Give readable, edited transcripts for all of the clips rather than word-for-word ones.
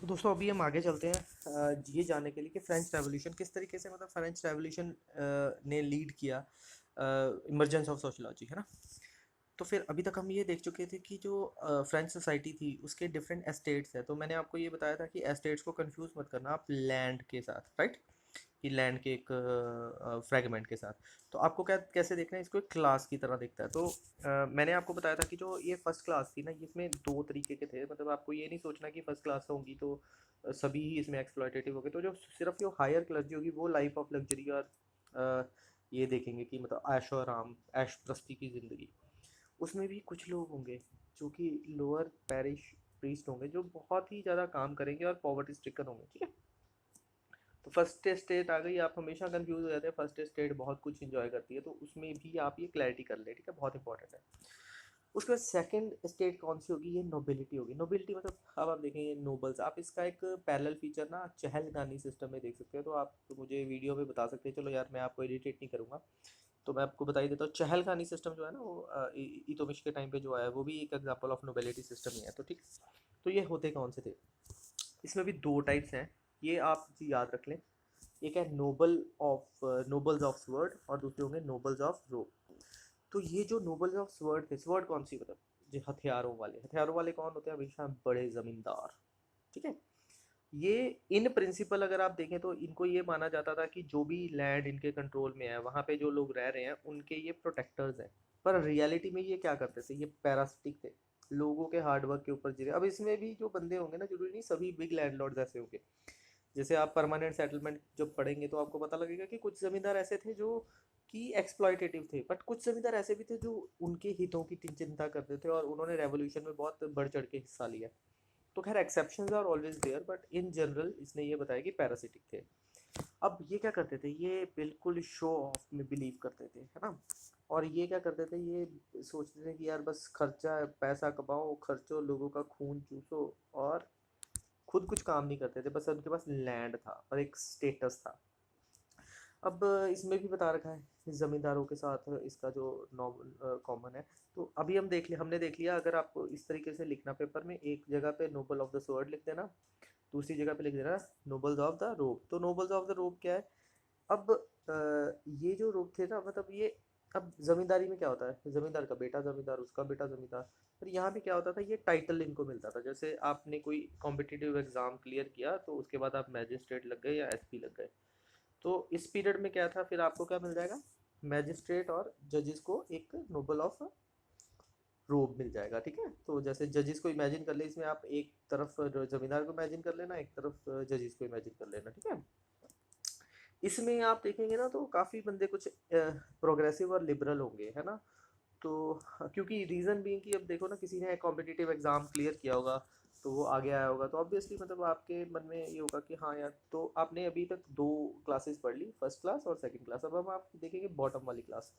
तो दोस्तों अभी हम आगे चलते हैं ये जानने के लिए कि फ्रेंच रेवोल्यूशन किस तरीके से मतलब फ्रेंच रेवोल्यूशन ने लीड किया इमरजेंस ऑफ सोशलॉजी, है ना। तो फिर अभी तक हम ये देख चुके थे कि जो फ्रेंच सोसाइटी थी उसके डिफरेंट एस्टेट्स हैं। तो मैंने आपको ये बताया था कि एस्टेट्स को कंफ्यूज मत करना आप लैंड के साथ, राइट। कि लैंड के एक फ्रेगमेंट के साथ। तो आपको क्या कैसे देखना है, इसको एक क्लास की तरह देखता है। तो मैंने आपको बताया था कि जो ये फर्स्ट क्लास थी ना, इसमें दो तरीके के थे। मतलब आपको ये नहीं सोचना कि फर्स्ट क्लास होंगी तो सभी ही इसमें एक्सप्लॉयटेटिव हो गए। तो जो सिर्फ जो हायर क्लर्जी होगी वो लाइफ ऑफ लग्जरी और ये देखेंगे कि मतलब ऐशो आराम ऐश प्रस्ती की ज़िंदगी। उसमें भी कुछ लोग होंगे जो कि लोअर पैरिश प्रीस्ट होंगे, जो बहुत ही ज़्यादा काम करेंगे और पॉवर्टी स्ट्रिकन होंगे, ठीक है। तो फर्स्ट स्टेट आ गई, आप हमेशा कंफ्यूज हो जाते हैं। फर्स्ट स्टेट बहुत कुछ इंजॉय करती है, तो उसमें भी आप ये क्लैरिटी कर ले, ठीक है, बहुत इंपॉर्टेंट है। उसके बाद सेकंड स्टेट कौन सी होगी, ये नोबिलिटी होगी। नोबिलिटी मतलब अब आप देखेंगे नोबल्स, आप इसका एक पैरेलल फीचर ना चहलगानी सिस्टम में देख सकते हो। तो आप तो मुझे वीडियो में बता सकते हैं, चलो यार मैं आपको इरिटेट नहीं करूँगा। तो मैं आपको बता ही देता हूँ, चहलगानी सिस्टम जो है ना वो इल्तुतमिश के टाइम पे जो आया है, वो भी एक एग्जांपल ऑफ नोबिलिटी सिस्टम ही है। तो ठीक, तो ये होते कौन से थे, इसमें भी दो टाइप्स हैं, ये आप जी याद रख लें। एक है नोबल्स ऑफ स्वर्ड और दूसरे होंगे नोबल्स ऑफ रोप। तो ये जो नोबल्स ऑफ स्वर्ड थे, स्वर्ड कौन सी मतलब जो हथियारों वाले कौन होते हैं, हमेशा बड़े जमींदार, ठीक है। ये इन प्रिंसिपल अगर आप देखें तो इनको ये माना जाता था कि जो भी लैंड इनके कंट्रोल में है वहाँ पे जो लोग रह रहे हैं उनके ये प्रोटेक्टर्स हैं। पर रियलिटी में ये क्या करते थे, ये पैरासिटिक थे, लोगों के हार्डवर्क के ऊपर जी रहे। अब इसमें भी जो बंदे होंगे ना, जरूरी नहीं सभी बिग लैंडलॉर्ड ऐसे होंगे। जैसे आप परमानेंट सेटलमेंट जब पढ़ेंगे तो आपको पता लगेगा कि कुछ ज़मींदार ऐसे थे जो कि एक्सप्लॉयटेटिव थे, बट कुछ ज़मींदार ऐसे भी थे जो उनके हितों की चिंता करते थे और उन्होंने रेवोल्यूशन में बहुत बढ़ चढ़ के हिस्सा लिया। तो खैर exceptions are always there, but in general इसने ये बताया कि पैरासिटिक थे। अब ये क्या करते थे, ये बिल्कुल शो ऑफ में बिलीव करते थे, है ना। और ये क्या करते थे, ये सोचते थे कि यार बस खर्चा पैसा कमाओ, खर्चो, लोगों का खून चूसो, और खुद कुछ काम नहीं करते थे। बस उनके पास लैंड था और एक स्टेटस था। अब इसमें भी बता रखा है ज़मींदारों के साथ इसका जो नॉर्मल कॉमन है। तो अभी हमने देख लिया। अगर आपको इस तरीके से लिखना पेपर में, एक जगह पे नोबल ऑफ द स्वॉर्ड लिख देना, दूसरी जगह पे लिख देना नोबल्स ऑफ द रोप। तो नोबल्स ऑफ द रोप क्या है, अब ये जो रोप थे ना, मतलब ये अब जमींदारी में क्या होता है, जमींदार का बेटा जमींदार, उसका बेटा जमींदार। पर यहाँ पे क्या होता था, ये टाइटल इनको मिलता था। जैसे आपने कोई कॉम्पिटिटिव एग्जाम क्लियर किया तो उसके बाद आप मैजिस्ट्रेट लग गए या एसपी लग गए। तो इस पीरियड में क्या था, फिर आपको क्या मिल जाएगा, मैजिस्ट्रेट और जजेस को एक नोबल ऑफ रोब मिल जाएगा, ठीक है। तो जैसे जजेस को इमेजिन कर ले, इसमें आप एक तरफ जमींदार को इमेजिन कर लेना, एक तरफ जजेस को इमेजिन कर लेना, ठीक है। इसमें आप देखेंगे ना तो काफ़ी बंदे कुछ प्रोग्रेसिव और लिबरल होंगे, है ना। तो क्योंकि रीज़न भी कि अब देखो ना, किसी ने कॉम्पिटिटिव एग्ज़ाम क्लियर किया होगा तो वो आगे आया होगा, तो ऑब्वियसली मतलब आपके मन में ये होगा कि हाँ यार, तो आपने अभी तक दो क्लासेस पढ़ ली, फर्स्ट क्लास और सेकंड क्लास। अब हम आप देखेंगे बॉटम वाली क्लास।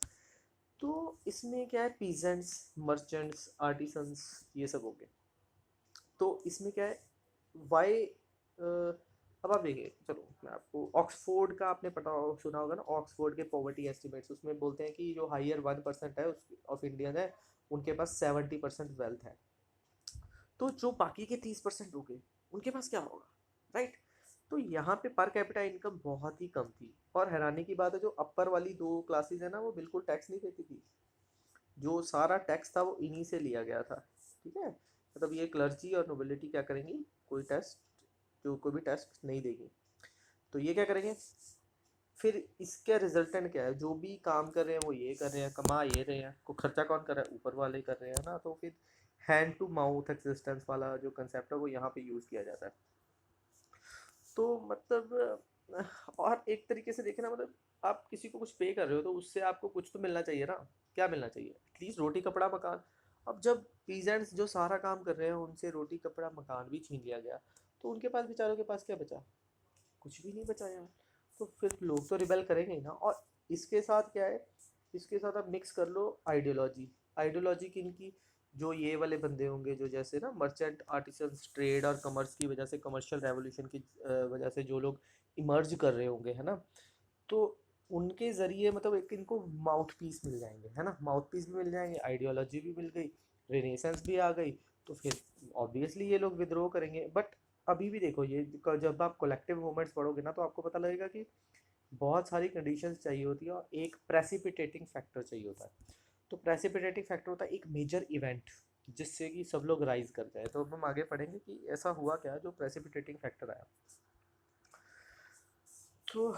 तो इसमें क्या है, पीजेंट्स, मर्चेंट्स, आर्टिसंस, ये सब हो गए। तो इसमें क्या है, वाई अब आप देखिए, चलो मैं आपको ऑक्सफोर्ड का आपने पता सुना होगा ना, ऑक्सफोर्ड के पॉवर्टी एस्टिमेट्स, उसमें बोलते हैं कि जो हायर 1% है उस ऑफ इंडियन है, उनके पास 70% वेल्थ है। तो जो बाकी के 30% हो गए, उनके पास क्या होगा, राइट। तो यहाँ पे पर कैपिटा इनकम बहुत ही कम थी। और हैरानी की बात है, जो अपर वाली दो क्लासेस है ना, वो बिल्कुल टैक्स नहीं देती थी। जो सारा टैक्स था वो इन्हीं से लिया गया था, ठीक है। मतलब ये क्लर्जी और नोबिलिटी क्या करेंगी, कोई टेस्ट, जो कोई भी टेस्ट नहीं देगी। तो ये क्या करेंगे, फिर इसका रिजल्टेंट क्या है, जो भी काम कर रहे हैं वो ये कर रहे हैं, कमा ये रहे हैं, को खर्चा कौन कर रहा है, ऊपर वाले कर रहे हैं ना। तो फिर हैंड टू माउथ एक्सिस्टेंस वाला जो कंसेप्ट है वो यहाँ पे यूज़ किया जाता है। तो मतलब और एक तरीके से देखे ना, मतलब आप किसी को कुछ पे कर रहे हो तो उससे आपको कुछ तो मिलना चाहिए ना। क्या मिलना चाहिए, एटलीस्ट रोटी कपड़ा मकान। अब जब पीजेंट्स जो सारा काम कर रहे हैं उनसे रोटी कपड़ा मकान भी छीन लिया गया, तो उनके पास, बेचारों के पास क्या बचा, कुछ भी नहीं बचा यार। तो फिर लोग तो रिबेल करेंगे ही ना। और इसके साथ क्या है, इसके साथ आप मिक्स कर लो आइडियोलॉजी। आइडियोलॉजी किन की, जो ये वाले बंदे होंगे जो जैसे ना मर्चेंट, आर्टिसंस, ट्रेड और कमर्स की वजह से, कमर्शियल रेवोल्यूशन की वजह से जो लोग इमर्ज कर रहे होंगे, है ना। तो उनके ज़रिए मतलब एक इनको माउथ पीस मिल जाएंगे, है ना, माउथ पीस भी मिल जाएंगे, आइडियोलॉजी भी मिल गई, रेनेसेंस भी आ गई। तो फिर ऑब्वियसली ये लोग विद्रोह करेंगे। बट अभी भी देखो ये जब आप कलेक्टिव मूवमेंट्स पढ़ोगे ना तो आपको पता लगेगा कि बहुत सारी कंडीशंस चाहिए होती है और एक प्रेसिपिटेटिंग फैक्टर चाहिए होता है। तो प्रेसिपिटेटिंग फैक्टर होता है एक मेजर इवेंट जिससे कि सब लोग राइज कर जाए। तो अब हम आगे पढ़ेंगे कि ऐसा हुआ क्या जो प्रेसिपिटेटिंग फैक्टर आया। तो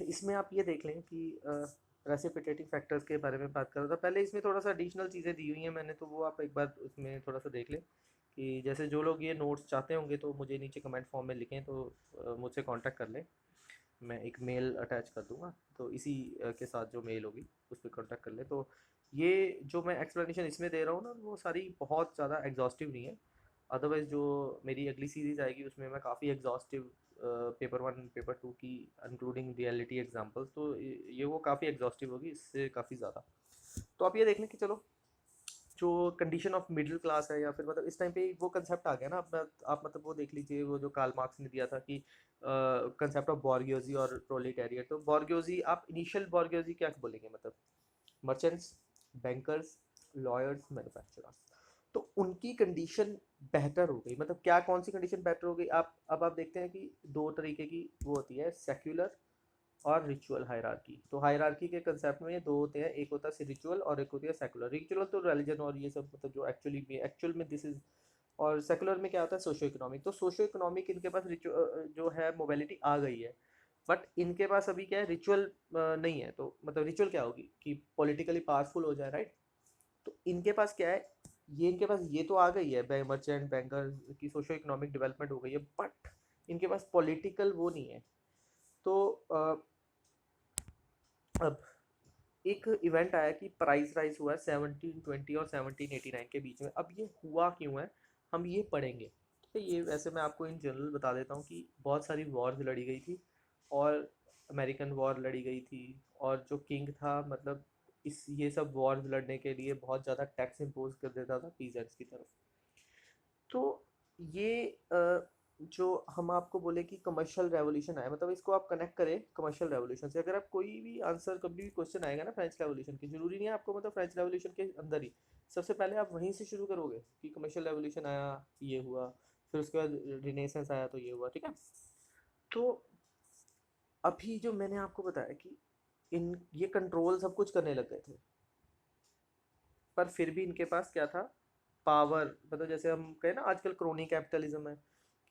इसमें आप ये देख लें कि प्रेसिपिटेटिंग फैक्टर्स के बारे में बात कर रहा था। पहले इसमें थोड़ा सा एडिशनल चीज़ें दी हुई हैं मैंने, तो वो आप एक बार उसमें थोड़ा सा देख लें कि जैसे जो लोग ये नोट्स चाहते होंगे तो मुझे नीचे कमेंट फॉर्म में लिखें, तो मुझसे कांटेक्ट कर लें। मैं एक मेल अटैच कर दूंगा, तो इसी के साथ जो मेल होगी उस पर कांटेक्ट कर लें। तो ये जो मैं एक्सप्लेनेशन इसमें दे रहा हूँ ना वो सारी बहुत ज़्यादा एग्जॉस्टिव नहीं है। अदरवाइज़ जो मेरी अगली सीरीज़ आएगी उसमें मैं काफ़ी एग्जॉस्टिव पेपर 1 पेपर 2 की इंक्लूडिंग रियलिटी एग्जांपल्स, तो ये वो काफ़ी एग्जॉस्टिव होगी इससे काफ़ी ज़्यादा। तो आप ये देख लें कि चलो जो कंडीशन ऑफ मिडिल क्लास है या फिर मतलब इस टाइम पे वो कंसेप्ट आ गया ना। आप मतलब वो देख लीजिए वो जो कार्ल मार्क्स ने दिया था कि कंसेप्ट ऑफ बॉर्गियोजी और प्रोलेटारिएट। तो बॉर्गियोजी आप इनिशियल बॉर्गियोजी क्या बोलेंगे, मतलब मर्चेंट्स, बैंकर्स, लॉयर्स, मैन्युफैक्चरर्स। तो उनकी कंडीशन बेहतर हो गई। मतलब क्या, कौन सी कंडीशन बेहतर हो गई? आप अब आप देखते हैं कि दो तरीके की वो होती है, सेक्युलर और रिचुअल हायरार्की। तो हायरार्की के कंसेप्ट में ये दो होते हैं, एक होता है रिचुअल और एक होती है सेकुलर। रिचुअल तो रिलीजन और ये सब मतलब जो एक्चुअल में दिस इज, और सेकुलर में क्या होता है, सोशो इकोनॉमिक। तो सोशो इकोनॉमिक इनके पास जो है मोबिलिटी आ गई है, बट इनके पास अभी क्या है, रिचुअल नहीं है। तो मतलब रिचुअल क्या होगी कि पॉलिटिकली पावरफुल हो जाए, राइट। तो इनके पास क्या है, ये इनके पास ये तो आ गई है, मर्चेंट बैंकर की सोशो इकोनॉमिक डेवलपमेंट हो गई है, बट इनके पास पॉलिटिकल वो नहीं है। तो अब एक इवेंट आया कि प्राइस राइज हुआ है 1720 और 1789 के बीच में। अब ये हुआ क्यों है हम ये पढ़ेंगे। तो ये वैसे मैं आपको इन जनरल बता देता हूँ कि बहुत सारी वॉर्स लड़ी गई थी, और अमेरिकन वॉर लड़ी गई थी, और जो किंग था मतलब इस ये सब वॉर्स लड़ने के लिए बहुत ज़्यादा टैक्स इम्पोज कर देता था पीजेंट्स की तरफ। तो ये जो हम आपको बोले कि कमर्शियल रेवोल्यूशन आया, मतलब इसको आप कनेक्ट करें कमर्शियल रेवोल्यूशन से। अगर आप कोई भी आंसर, कभी भी क्वेश्चन आएगा ना फ्रेंच रेवोल्यूशन की, जरूरी नहीं है आपको मतलब फ्रेंच रेवोल्यूशन के अंदर ही, सबसे पहले आप वहीं से शुरू करोगे कि कमर्शियल रेवोल्यूशन आया, ये हुआ, फिर उसके बाद रिनेसेंस आया तो ये हुआ, ठीक है। तो अभी जो मैंने आपको बताया कि इन ये कंट्रोल सब कुछ करने लग गए थे, पर फिर भी इनके पास क्या था, पावर। मतलब जैसे हम कहें ना आजकल क्रोनी कैपिटलिज्म है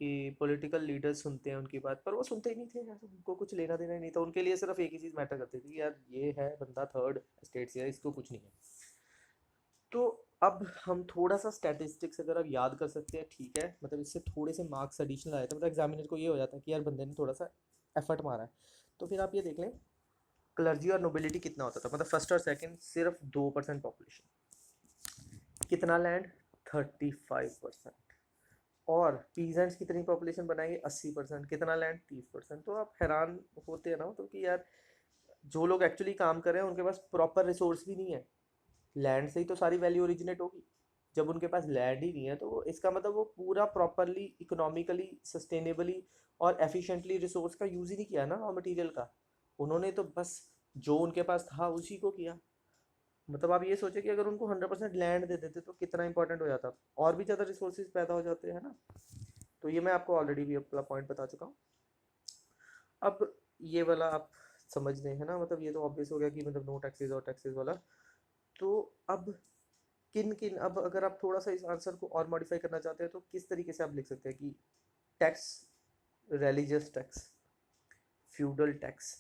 कि पॉलिटिकल लीडर्स सुनते हैं उनकी बात, पर वो सुनते ही नहीं थे यार, उनको कुछ लेना देना ही नहीं था। उनके लिए सिर्फ एक ही चीज़ मैटर करती थी, यार ये है बंदा थर्ड स्टेट से है, इसको कुछ नहीं है। तो अब हम थोड़ा सा स्टैटिस्टिक्स अगर आप याद कर सकते हैं, ठीक है, मतलब इससे थोड़े से मार्क्स एडिशनल आए थे, मतलब एग्जामिनर को ये हो जाता है कि यार बंदे ने थोड़ा सा एफर्ट मारा है। तो फिर आप ये देख लें क्लर्जी और नोबिलिटी कितना होता था, मतलब फर्स्ट और सेकंड सिर्फ 2% पॉपुलेशन। कितना लैंड, 35%। और पीजेंट्स कितनी पॉपुलेशन बनाएंगे, 80%। कितना लैंड, 30%। तो आप हैरान होते हैं ना, मतलब कि यार जो लोग एक्चुअली काम कर रहे हैं उनके पास प्रॉपर रिसोर्स भी नहीं है। लैंड से ही तो सारी वैल्यू ओरिजिनेट होगी। जब उनके पास लैंड ही नहीं है तो इसका मतलब वो पूरा प्रॉपरली इकोनॉमिकली सस्टेनेबली और एफिशिएंटली रिसोर्स का यूज़ ही नहीं किया ना, रॉ मटेरियल का। उन्होंने तो बस जो उनके पास था उसी को किया। मतलब आप ये सोचे कि अगर उनको 100% लैंड दे देते तो कितना इंपॉर्टेंट हो जाता, और भी ज़्यादा रिसोर्सेज पैदा हो जाते हैं ना। तो ये मैं आपको ऑलरेडी भी अपना पॉइंट बता चुका हूँ। अब ये वाला आप समझ रहे हैं ना, मतलब ये तो ऑब्वियस हो गया कि मतलब नो टैक्सेस और टैक्सेस वाला। तो अब किन किन, अब अगर आप थोड़ा सा इस आंसर को और मॉडिफाई करना चाहते हैं तो किस तरीके से आप लिख सकते हैं कि tax, religious tax, feudal tax,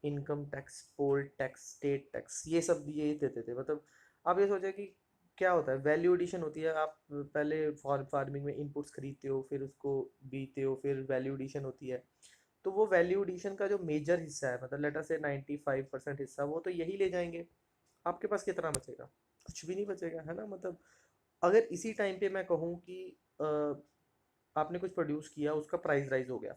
income tax, poll tax, state tax, ये सब ये देते थे। मतलब आप ये सोचे कि क्या होता है, वैल्यू एडिशन होती है। आप पहले फार्मिंग में इनपुट्स खरीदते हो, फिर उसको बीते हो, फिर वैल्यू एडिशन होती है। तो वो वैल्यू एडिशन का जो मेजर हिस्सा है, मतलब लेटर से 95% हिस्सा वो तो यही ले जाएंगे। आपके पास कितना बचेगा, कुछ भी नहीं बचेगा, है ना। मतलब अगर इसी टाइम पे मैं कहूँ कि आपने कुछ प्रोड्यूस किया, उसका प्राइस राइज हो गया,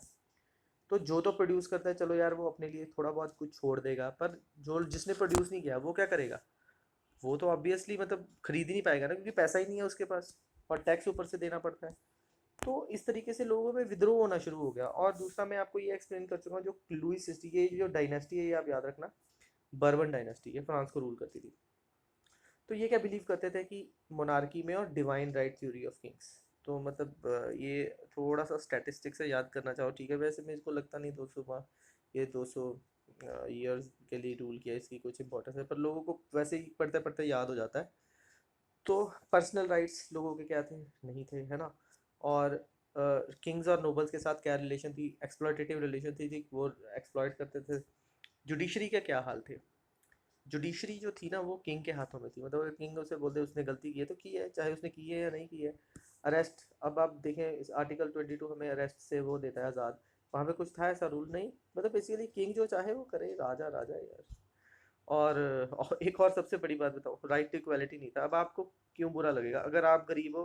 तो जो तो प्रोड्यूस करता है चलो यार वो अपने लिए थोड़ा बहुत कुछ छोड़ देगा, पर जो जिसने प्रोड्यूस नहीं किया वो क्या करेगा, वो तो ऑब्वियसली मतलब खरीद ही नहीं पाएगा ना, क्योंकि पैसा ही नहीं है उसके पास, और टैक्स ऊपर से देना पड़ता है। तो इस तरीके से लोगों में विद्रोह होना शुरू हो गया। और दूसरा मैं आपको ये एक्सप्लेन कर चुका हूँ, जो लुईस सिक्सटी, ये जो डायनेस्टी है ये आप याद रखना, बर्बन डायनेस्टी, ये फ्रांस को रूल करती थी। तो ये क्या बिलीव करते थे कि मोनार्की में और divine right theory of Kings, तो मतलब ये थोड़ा सा स्टैटिस्टिक्स से याद करना चाहो ठीक है, वैसे मेरे को लगता नहीं 200 ये 200 ईयर्स के लिए रूल किया इसकी कुछ इंपॉर्टेंस है, पर लोगों को वैसे ही पढ़ते पढ़ते याद हो जाता है। तो पर्सनल राइट्स लोगों के क्या थे, नहीं थे, है ना। और किंग्स और नोबल्स के साथ क्या रिलेशन थी, एक्सप्लॉयटेटिव रिलेशन थी वो एक्सप्लॉयट करते थे। जुडिशरी के क्या हाल थे, जुडिशरी जो थी ना वो किंग के हाथों में थी, मतलब किंग उसे बोलते उसने गलती की है तो की है, चाहे उसने की है या नहीं की है। अरेस्ट, अब आप देखें इस आर्टिकल 22 हमें अरेस्ट से वो देता है आज़ाद, वहाँ पे कुछ था ऐसा रूल नहीं, मतलब बेसिकली किंग जो चाहे वो करे, राजा राजा है यार। और एक और सबसे बड़ी बात बताओ, राइट टू इक्वालिटी नहीं था। अब आपको क्यों बुरा लगेगा, अगर आप गरीब हो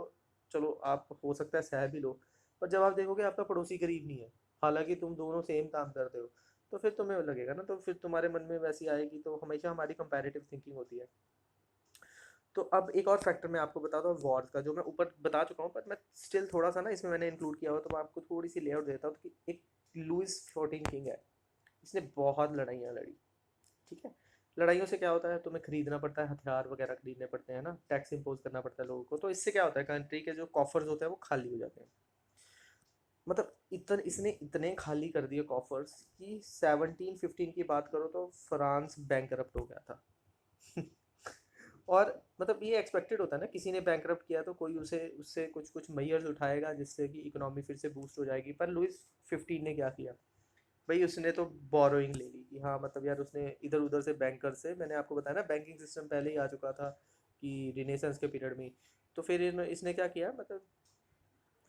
चलो आप हो सकता है सह भी लो, पर जब आप देखोगे आपका पड़ोसी गरीब नहीं है, हालांकि तुम दोनों सेम काम करते हो, तो फिर तुम्हें लगेगा ना, तो फिर तुम्हारे मन में वैसी आएगी, तो हमेशा हमारी कंपैरेटिव थिंकिंग होती है। तो अब एक और फैक्टर मैं आपको बताता हूँ वॉर का, जो मैं ऊपर बता चुका हूँ, पर मैं स्टिल थोड़ा सा ना इसमें मैंने इंक्लूड किया हुआ, तो मैं आपको थोड़ी सी लेआउट देता हूँ कि एक लुइस 14 किंग है, इसने बहुत लड़ाइयाँ लड़ी, ठीक है। लड़ाइयों से क्या होता है, तुम्हें खरीदना पड़ता है, हथियार वगैरह खरीदने पड़ते हैं ना, टैक्स इम्पोज करना पड़ता है लोगों को, तो इससे क्या होता है कंट्री के जो कॉफर्स होते हैं वो खाली हो जाते हैं। मतलब इसने इतने खाली कर दिए कॉफर्स कि 1715 की बात करो तो फ्रांस बैंकरप्ट हो गया था। और मतलब ये एक्सपेक्टेड होता है ना, किसी ने बैंकरप्ट किया तो कोई उसे उससे कुछ कुछ मेजर्स उठाएगा जिससे कि इकोनॉमी फिर से बूस्ट हो जाएगी, पर लुइस 15 ने क्या किया भाई, उसने तो बोरोइंग ले ली कि हाँ मतलब यार उसने इधर उधर से बैंकर से, मैंने आपको बताया ना बैंकिंग सिस्टम पहले ही आ चुका था कि रिनेसेंस के पीरियड में, तो फिर इसने क्या किया, मतलब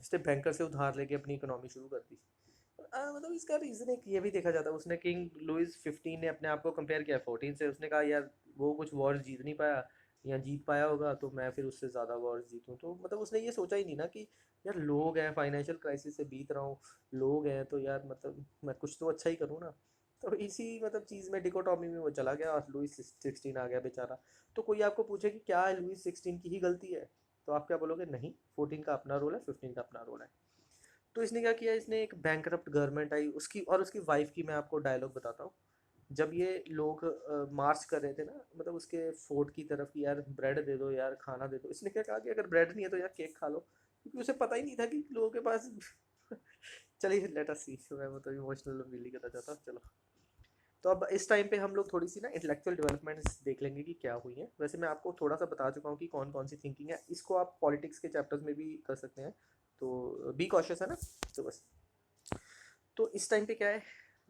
इसने बैंकर से उधार लेके अपनी इकोनॉमी शुरू कर दी। मतलब इसका रीज़न एक ये भी देखा जाता है, उसने किंग लुइस 15 ने अपने आप को कंपेयर किया 14 से, उसने कहा यार वो कुछ वॉर जीत नहीं पाया या जीत पाया होगा तो मैं फिर उससे ज़्यादा वॉर जीतूँ, तो मतलब उसने ये सोचा ही नहीं ना कि यार लोग हैं, फाइनेंशियल क्राइसिस से बीत रहा हूँ, लोग हैं तो यार मतलब मैं कुछ तो अच्छा ही करूँ ना। तो इसी मतलब चीज़ में डिकोटॉमी में वो चला गया और लुइस 16 आ गया बेचारा। तो कोई आपको पूछे कि क्या लुइस 16 की ही गलती है, तो आप क्या बोलोगे, नहीं 14 का अपना रोल है, 15 का अपना रोल है। तो इसने क्या किया, इसने एक बैंकरप्ट गवर्नमेंट आई उसकी, और उसकी वाइफ की मैं आपको डायलॉग बताता हूँ। जब ये लोग मार्च कर रहे थे ना, मतलब उसके फोर्ट की तरफ कि यार ब्रेड दे दो यार, खाना दे दो, इसने क्या कहा कि अगर ब्रेड नहीं है तो यार केक खा लो, क्योंकि उसे पता ही नहीं था कि लोगों के पास चलिए लेट अस सी, मैं मतलब इमोशनल फील करना चाहता हूँ, चलो। तो अब इस टाइम पे हम लोग थोड़ी सी ना इंटेलेक्चुअल डेवलपमेंट्स देख लेंगे कि क्या हुई है, वैसे मैं आपको थोड़ा सा बता चुका हूँ कि कौन कौन सी थिंकिंग है, इसको आप पॉलिटिक्स के चैप्टर्स में भी कर सकते हैं, तो बी कॉशियस है ना। तो बस, तो इस टाइम पे क्या है,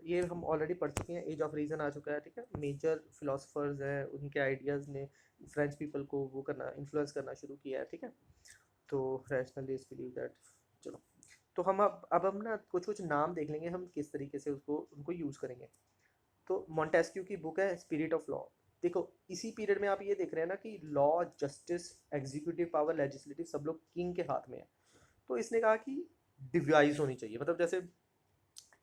ये हम ऑलरेडी पढ़ चुके हैं, एज ऑफ रीज़न आ चुका है, ठीक है। मेजर फिलोसफर्स हैं, उनके आइडियाज़ ने फ्रेंच पीपल को वो करना, इन्फ्लुएंस करना शुरू किया है, ठीक है। तो रैशनलिस्ट बिलीव दैट, चलो। तो हम अब हम ना कुछ कुछ नाम देख लेंगे, हम किस तरीके से उसको उनको यूज़ करेंगे। तो मॉन्टेस्क्यू की बुक है स्पिरिट ऑफ लॉ। देखो इसी पीरियड में आप ये देख रहे हैं ना कि law, justice, executive power, legislative सब लोग किंग के हाथ में है। तो इसने कहा कि डिवाइस होनी चाहिए, मतलब जैसे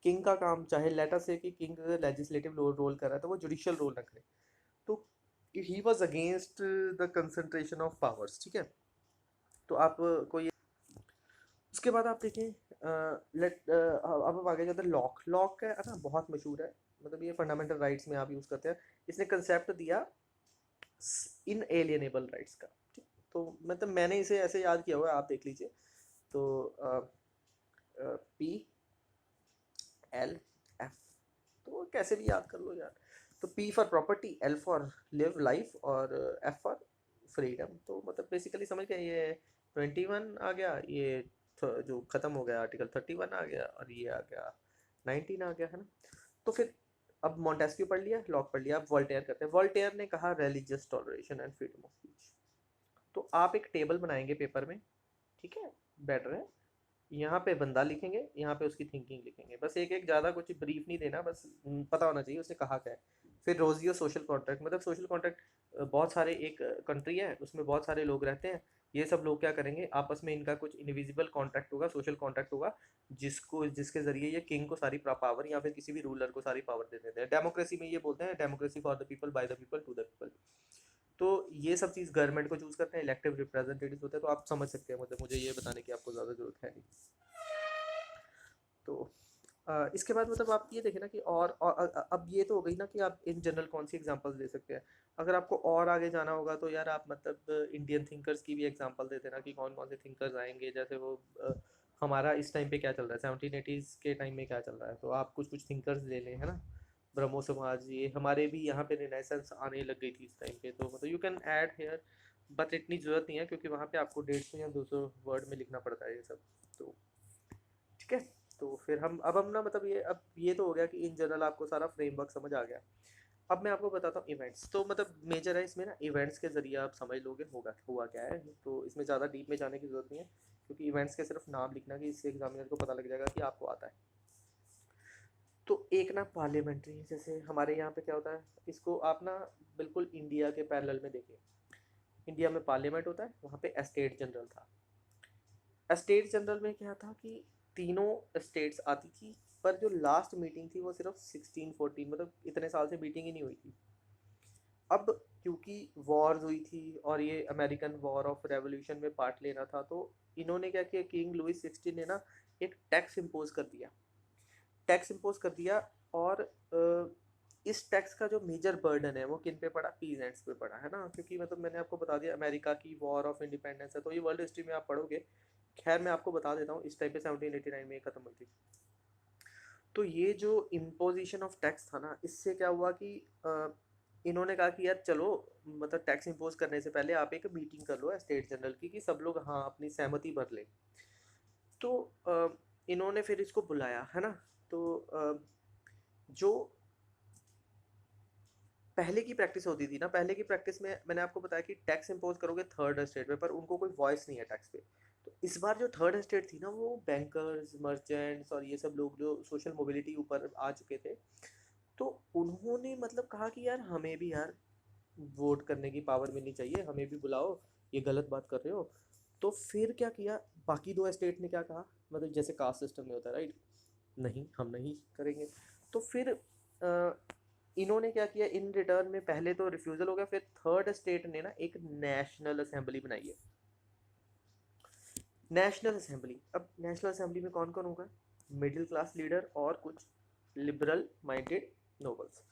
किंग का काम, चाहे लेटर से कि किंग लेजिस्लेटिव रोल कर रहा है तो वो जुडिशियल रोल रख रहे, तो he was against the concentration of powers, ठीक है। तो आप कोई, उसके बाद आप देखें अब हम आगे जाते हैं, लॉक, लॉक है ना, बहुत मशहूर है, मतलब ये फंडामेंटल राइट्स में आप यूज़ करते हैं। इसने कंसेप्ट दिया इन एलियनेबल राइट्स का, ठीक। तो मतलब मैंने इसे ऐसे याद किया हुआ है, आप देख लीजिए। तो PLF, तो कैसे भी याद कर लो यार। तो P for property, L for live life, और F फॉर फ्रीडम। तो मतलब बेसिकली समझ गए, ये 21 आ गया, ये जो ख़त्म हो गया आर्टिकल 31 आ गया, और ये आ गया 19 आ गया, है ना। तो फिर अब मॉन्टेस्क्यू पढ़ लिया, लॉक पढ़ लिया, अब वॉल्टेयर करते हैं। वॉल्टेयर ने कहा religious toleration and freedom of speech. तो आप एक टेबल बनाएंगे पेपर में, ठीक है, बेटर है, यहाँ पे बंदा लिखेंगे, यहाँ पे उसकी थिंकिंग लिखेंगे, बस एक एक, ज़्यादा कुछ ब्रीफ नहीं देना, बस पता होना चाहिए उसने कहा क्या है। फिर रोजियो सोशल कॉन्ट्रैक्ट, मतलब सोशल कॉन्ट्रैक्ट, बहुत सारे, एक कंट्री है उसमें बहुत सारे लोग रहते हैं, ये सब लोग क्या करेंगे आपस में, इनका कुछ इनविजिबल कॉन्ट्रैक्ट होगा, सोशल कॉन्ट्रैक्ट होगा, जिसको जिसके जरिए ये किंग को सारी पावर या फिर किसी भी रूलर को सारी पावर दे देते हैं। डेमोक्रेसी में ये बोलते हैं democracy for the people, by the people, to the people. तो ये सब चीज़ गवर्नमेंट को चूज़ करते हैं, इलेक्टिव रिप्रेजेंटेटिव होते हैं, तो आप समझ सकते हैं, मतलब मुझे ये बताने की आपको ज़्यादा जरूरत है नहीं। तो इसके बाद मतलब आप ये देखें ना कि अब ये तो हो गई ना कि आप इन जनरल कौन सी एग्जांपल्स दे सकते हैं। अगर आपको और आगे जाना होगा तो यार आप मतलब इंडियन थिंकर्स की भी एग्जांपल देते ना कि कौन कौन से थिंकर्स आएंगे, जैसे वो हमारा इस टाइम पे क्या चल रहा है, 1780s के टाइम में क्या चल रहा है, तो आप कुछ कुछ थिंकर्स ले लें, है ना। ब्रह्मो समाज, ये हमारे भी यहाँ पे रिनाइसेंस आने लग गई थी इस टाइम पे, तो मतलब you can add here, but इतनी ज़रूरत नहीं है क्योंकि वहाँ पे आपको 150 या 200 वर्ड में लिखना पड़ता है ये सब। तो ठीक है। तो फिर हम ना मतलब ये तो हो गया कि इन जनरल आपको सारा फ्रेमवर्क समझ आ गया। अब मैं आपको बताता हूँ इवेंट्स, तो मतलब मेजर है इसमें ना, इवेंट्स के ज़रिए आप समझ लोगे होगा हुआ क्या है, तो इसमें ज़्यादा डीप में जाने की ज़रूरत नहीं है क्योंकि इवेंट्स के सिर्फ नाम लिखना कि इससे एग्जामिनर को पता लग जाएगा कि आपको आता है। तो एक ना पार्लियामेंट्री, जैसे हमारे यहाँ पे क्या होता है, इसको आप ना बिल्कुल इंडिया के पैरेलल में देखिए। इंडिया में पार्लियामेंट होता है, वहाँ पे एस्टेट जनरल था। स्टेट जनरल में क्या था कि तीनों स्टेट्स आती थी, पर जो लास्ट मीटिंग थी वो सिर्फ 1614, मतलब इतने साल से मीटिंग ही नहीं हुई थी। अब क्योंकि वॉर्स हुई थी और ये अमेरिकन वॉर ऑफ रेवोल्यूशन में पार्ट लेना था, तो इन्होंने क्या किया, किंग लुइस 16 ने ना एक टैक्स इम्पोज कर दिया। टैक्स इम्पोज कर दिया, और इस टैक्स का जो मेजर बर्डन है वो किन पे पड़ा, पीजेंट्स पे पड़ा, है ना। क्योंकि मतलब मैंने आपको बता दिया अमेरिका की वॉर ऑफ इंडिपेंडेंस है, तो ये वर्ल्ड हिस्ट्री में आप पढ़ोगे। खैर मैं आपको बता देता हूँ, इस टाइम पे 1789 में ख़त्म हुई थी। तो ये जो इम्पोजिशन ऑफ टैक्स था ना, इससे क्या हुआ कि इन्होंने कहा कि यार चलो, मतलब टैक्स इम्पोज करने से पहले आप एक मीटिंग कर लो स्टेट जनरल की, कि सब लोग हाँ अपनी सहमति भर ले। तो इन्होंने फिर इसको बुलाया, है ना। तो जो पहले की प्रैक्टिस होती थी ना, पहले की प्रैक्टिस में मैंने आपको बताया कि टैक्स इम्पोज करोगे थर्ड स्टेट पे, पर उनको कोई वॉइस नहीं है टैक्स पे। तो इस बार जो थर्ड स्टेट थी ना, वो बैंकर्स, मर्चेंट्स और ये सब लोग जो सोशल मोबिलिटी ऊपर आ चुके थे, तो उन्होंने मतलब कहा कि यार हमें भी यार वोट करने की पावर मिलनी चाहिए, हमें भी बुलाओ, ये गलत बात कर रहे हो। तो फिर क्या किया, बाकी दो स्टेट ने क्या कहा, मतलब जैसे कास्ट सिस्टम में होता है राइट, नहीं हम नहीं करेंगे। तो फिर इन्होंने क्या किया, इन रिटर्न में पहले तो रिफ्यूज़ल हो गया, फिर थर्ड स्टेट ने ना एक नेशनल असेंबली बनाई है। नेशनल असेंबली, अब नेशनल असेंबली में कौन कौन होगा, मिडिल क्लास लीडर और कुछ लिबरल माइंडेड नोबल्स।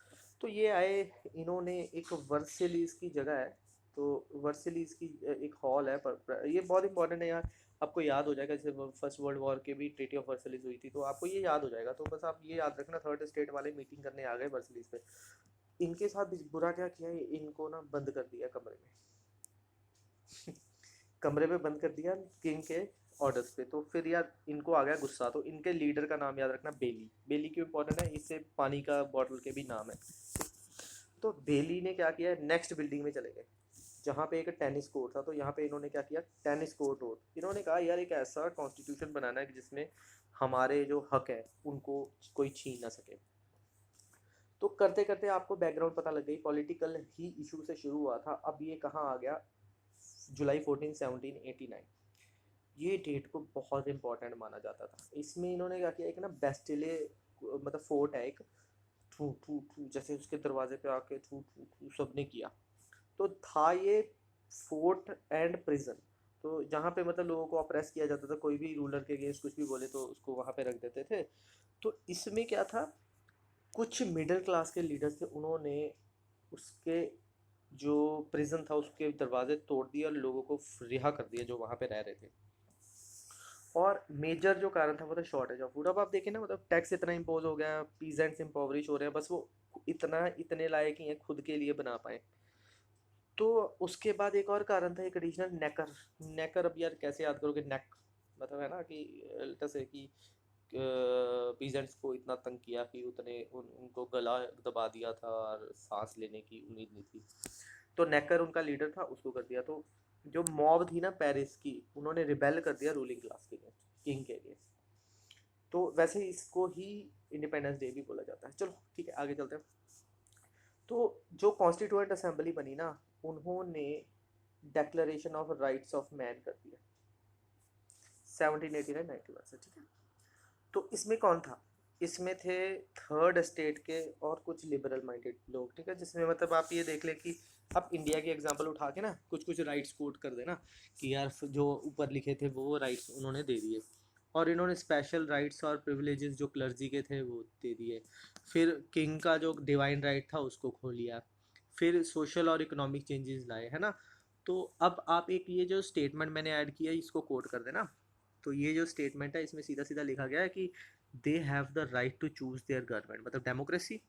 तो ये आए, इन्होंने एक वर्सेलीज की जगह है, तो वर्सेलीज की एक हॉल है, ये बहुत इंपॉर्टेंट है यार, आपको याद हो जाएगा, जैसे फर्स्ट वर्ल्ड वॉर के भी ट्रीटी ऑफ वर्सेलीज हुई थी, तो आपको ये याद हो जाएगा। तो बस आप ये याद रखना, थर्ड स्टेट वाले मीटिंग करने आ गए वर्सेलीज पे। इनके साथ बुरा क्या किया, इनको ना बंद कर दिया कमरे में। कमरे में बंद कर दिया किंग के ऑर्डर्स पे। तो फिर यार इनको आ गया गुस्सा, तो इनके लीडर का नाम याद रखना, बेली। बेली क्यों इंपॉर्टेंट है, इससे पानी का बॉटल के भी नाम है। तो बेली ने क्या किया, नेक्स्ट बिल्डिंग में चले गए जहाँ पे एक टेनिस कोर्ट था, तो यहाँ पे इन्होंने क्या किया, टेनिस कोर्ट, और इन्होंने कहा यार एक ऐसा कॉन्स्टिट्यूशन बनाना है जिसमें हमारे जो हक है उनको कोई छीन ना सके। तो करते करते आपको बैकग्राउंड पता लग गई, पॉलिटिकल ही इशू से शुरू हुआ था, अब ये कहाँ आ गया, जुलाई 14 1789। ये डेट को बहुत इंपॉर्टेंट माना जाता था। इसमें इन्होंने क्या किया, एक ना बेस्टिले, मतलब फोर्ट है एक, थू थू थू जैसे उसके दरवाजे पे आके थू थू थू सबने किया। तो था ये फोर्ट एंड प्रिजन, तो जहाँ पे मतलब लोगों को अप्रेस किया जाता था, कोई भी रूलर के अगेंस्ट कुछ भी बोले तो उसको वहाँ पे रख देते थे। तो इसमें क्या था, कुछ मिडिल क्लास के लीडर्स थे, उन्होंने उसके जो प्रिजन था उसके दरवाजे तोड़ दिए और लोगों को रिहा कर दिया जो वहाँ पे रह रहे थे। और मेजर जो कारण था वो था शॉर्टेज ऑफ फूड। अब आप देखें ना, मतलब टैक्स इतना इम्पोज हो गया, पीजेंट्स इम्पोवरिश हो रहे हैं, बस वो इतने लायक ही हैं खुद के लिए बना पाए। तो उसके बाद एक और कारण था, एक एडिशनल नेकर। नेकर, अब यार कैसे याद करोगे, नेक मतलब है ना कि जैसे कि पीजेंट्स को इतना तंग किया कि उनको गला दबा दिया था और सांस लेने की उम्मीद नहीं थी। तो नेकर उनका लीडर था, उसको कर दिया। तो जो मॉब थी ना पेरिस की, उन्होंने रिबेल कर दिया रूलिंग क्लास के अगेंस्ट, किंग के अगेंस्ट। तो वैसे इसको ही इंडिपेंडेंस डे भी बोला जाता है। चलो ठीक है, आगे चलते हैं। तो जो कॉन्स्टिट्यूएंट असेंबली बनी ना, उन्होंने declaration of rights of man कर दिया 1789-91 से, ठीक है। तो इसमें कौन था, इसमें थे थर्ड स्टेट के और कुछ लिबरल माइंडेड लोग, ठीक है। जिसमें मतलब आप ये देख ले कि आप इंडिया की एग्जांपल उठा के ना कुछ कुछ राइट्स कोट कर देना कि यार जो ऊपर लिखे थे वो राइट्स उन्होंने दे दिए। और इन्होंने स्पेशल राइट्स और प्रिविलेजेस जो क्लर्जी के थे वो दे दिए। फिर किंग का जो डिवाइन राइट था उसको खो लिया। फिर सोशल और इकोनॉमिक चेंजेस लाए, है ना। तो अब आप एक ये जो स्टेटमेंट मैंने ऐड किया इसको कोट कर देना। तो ये जो स्टेटमेंट है इसमें सीधा सीधा लिखा गया है कि they have the right to choose their government, मतलब democracy,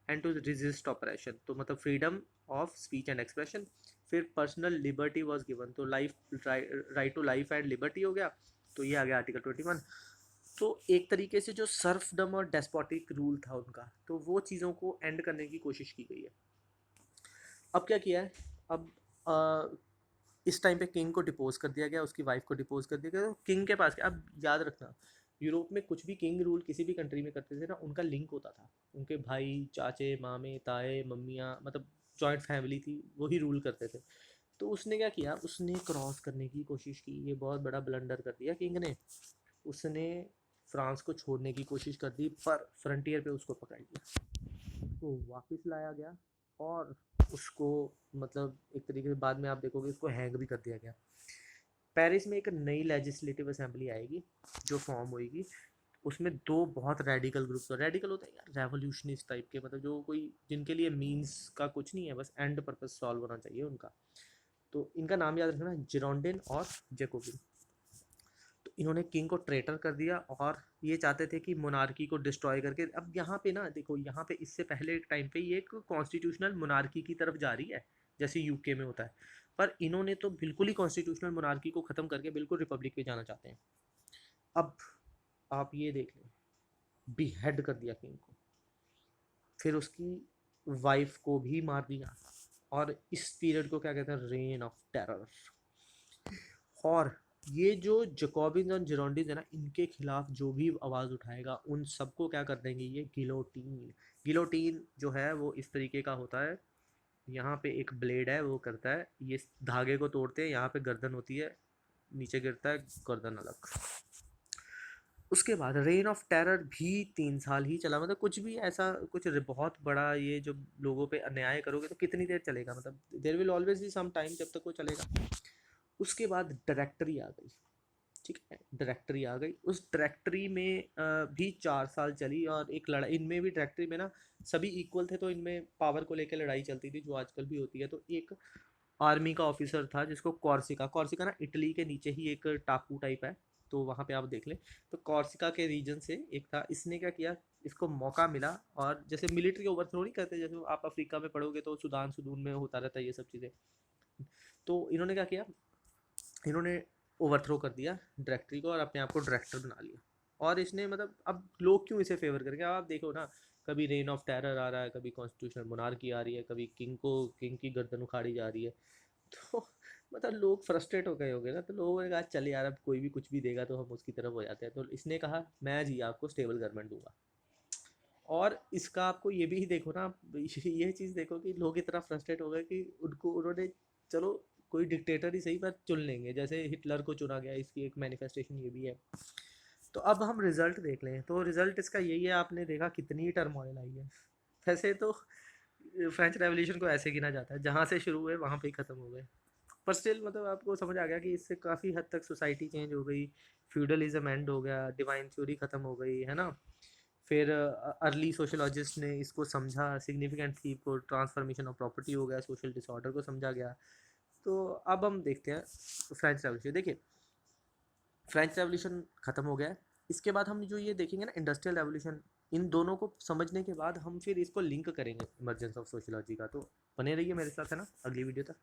and to resist oppression, तो मतलब freedom of speech and expression. फिर पर्सनल लिबर्टी वॉज गिवन, तो life, right to life and liberty हो गया। तो ये आ गया आर्टिकल 21। तो एक तरीके से जो सर्फडम और डेस्पोटिक रूल था उनका, तो वो चीज़ों को एंड करने की कोशिश की गई है। अब क्या किया है, अब इस टाइम पे किंग को डिपोज कर दिया गया, उसकी वाइफ को डिपोज कर दिया गया। तो किंग के पास, अब याद रखना, यूरोप में कुछ भी किंग रूल किसी भी कंट्री में करते थे ना, उनका लिंक होता था, उनके भाई, चाचे, मामे, ताए, मम्मियाँ, मतलब जॉइंट फैमिली थी, वही रूल करते थे। तो उसने क्या किया, उसने क्रॉस करने की कोशिश की, ये बहुत बड़ा ब्लंडर कर दिया किंग ने। उसने फ्रांस को छोड़ने की कोशिश कर दी, पर फ्रंटियर पे उसको पकड़ लिया, उसको वापस लाया गया, और उसको, मतलब एक तरीके से बाद में आप देखोगे उसको हैंग भी कर दिया गया। पेरिस में एक नई लेजिस्लेटिव असेंबली आएगी जो फॉर्म होएगी, उसमें दो बहुत रेडिकल ग्रुप, रेडिकल होता है यार रेवोल्यूशनिस्ट टाइप के, मतलब जो कोई, जिनके लिए मीन्स का कुछ नहीं है, बस एंड पर्पस सॉल्व होना चाहिए उनका। तो इनका नाम याद रखना, जिरोंडिन और जैकोबिन। तो इन्होंने किंग को ट्रेटर कर दिया, और ये चाहते थे कि मोनार्की को डिस्ट्रॉय करके, अब यहाँ पे ना देखो, यहाँ पे इससे पहले एक टाइम पे ये एक कॉन्स्टिट्यूशनल मोनार्की की तरफ जा रही है, जैसे यूके में होता है। पर इन्होंने तो बिल्कुल ही कॉन्स्टिट्यूशनल मोनार्की को ख़त्म करके बिल्कुल रिपब्लिक पे जाना चाहते हैं। अब आप ये देख लें, बीहेड कर दिया किंग को, फिर उसकी वाइफ को भी मार दिया, और इस पीरियड को क्या कहते हैं, रेन ऑफ टेरर। और ये जो जकोबिन्स और जिरोंडिन्स है ना, इनके खिलाफ जो भी आवाज़ उठाएगा उन सबको क्या कर देंगे, ये गिलोटीन। गिलोटीन जो है वो इस तरीके का होता है, यहाँ पे एक ब्लेड है, वो करता है, ये धागे को तोड़ते हैं, यहाँ पे गर्दन होती है, नीचे गिरता है, गर्दन अलग। उसके बाद रेन ऑफ टेरर भी 3 साल ही चला, मतलब कुछ भी ऐसा कुछ बहुत बड़ा, ये जो लोगों पे अन्याय करोगे तो कितनी देर चलेगा, मतलब there will always be some time जब तक वो चलेगा। उसके बाद डायरेक्टरी आ गई, ठीक है, डायरेक्टरी आ गई, उस डायरेक्टरी में भी 4 साल चली, और एक लड़ाई, इनमें भी डायरेक्टरी में ना सभी इक्वल थे, तो इनमें पावर को लेकर लड़ाई चलती थी, जो आजकल भी होती है। तो एक आर्मी का ऑफिसर था जिसको कॉर्सिका, कॉर्सिका ना इटली के नीचे ही एक टापू टाइप है, तो वहाँ पे आप देख लें। तो कॉर्सिका के रीजन से एक था, इसने क्या किया, इसको मौका मिला, और जैसे मिलिट्री ओवरथ्रो नहीं करते, जैसे आप अफ्रीका में पढ़ोगे तो सूडान सुदून में होता रहता है ये सब चीज़ें। तो इन्होंने क्या किया, इन्होंने ओवरथ्रो कर दिया डायरेक्टरी को, और अपने आप को डायरेक्टर बना लिया। और इसने, मतलब अब लोग क्यों इसे फेवर करेंगे, आप देखो ना, कभी रेन ऑफ टेरर आ रहा है, कभी कॉन्स्टिट्यूशनल मोनार्की आ रही है, कभी किंग की गर्दन उखाड़ी जा रही है। तो मतलब लोग फ्रस्ट्रेट हो गए होंगे ना, तो लोगों ने कहा चल यार, अब कोई भी कुछ भी देगा तो हम उसकी तरफ हो जाते हैं। तो इसने कहा मैं जी आपको स्टेबल गवर्नमेंट दूंगा। और इसका आपको ये भी देखो ना, ये चीज़ देखो कि लोग इतना फ्रस्ट्रेट हो गए कि उनको, उन्होंने, चलो कोई डिक्टेटर ही सही पर चुन लेंगे, जैसे हिटलर को चुना गया, इसकी एक मैनिफेस्टेशन ये भी है। तो अब हम रिजल्ट देख लें, तो रिजल्ट इसका यही है, आपने देखा कितनी टर्मोइल आई है। वैसे तो फ्रेंच रेवोल्यूशन को ऐसे गिना जाता है, जहाँ से शुरू हुए वहाँ पे ही ख़त्म हो गए। पर स्टिल, मतलब आपको समझ आ गया कि इससे काफ़ी हद तक सोसाइटी चेंज हो गई, फ्यूडलिज्म एंड हो गया, डिवाइन थ्योरी ख़त्म हो गई, है ना। फिर अर्ली सोशोलॉजिस्ट ने इसको समझा, सिग्निफिकेंट थीम को, ट्रांसफॉर्मेशन ऑफ प्रॉपर्टी हो गया, सोशल डिसऑर्डर को समझा गया। तो अब हम देखते हैं फ्रेंच रेवोल्यूशन। देखिए, फ्रेंच रेवोल्यूशन ख़त्म हो गया है, इसके बाद हम जो ये देखेंगे ना, इंडस्ट्रियल रेवोल्यूशन, इन दोनों को समझने के बाद हम फिर इसको लिंक करेंगे इमर्जेंस ऑफ सोशोलॉजी का। तो बने रहिए मेरे साथ, है ना, अगली वीडियो तक।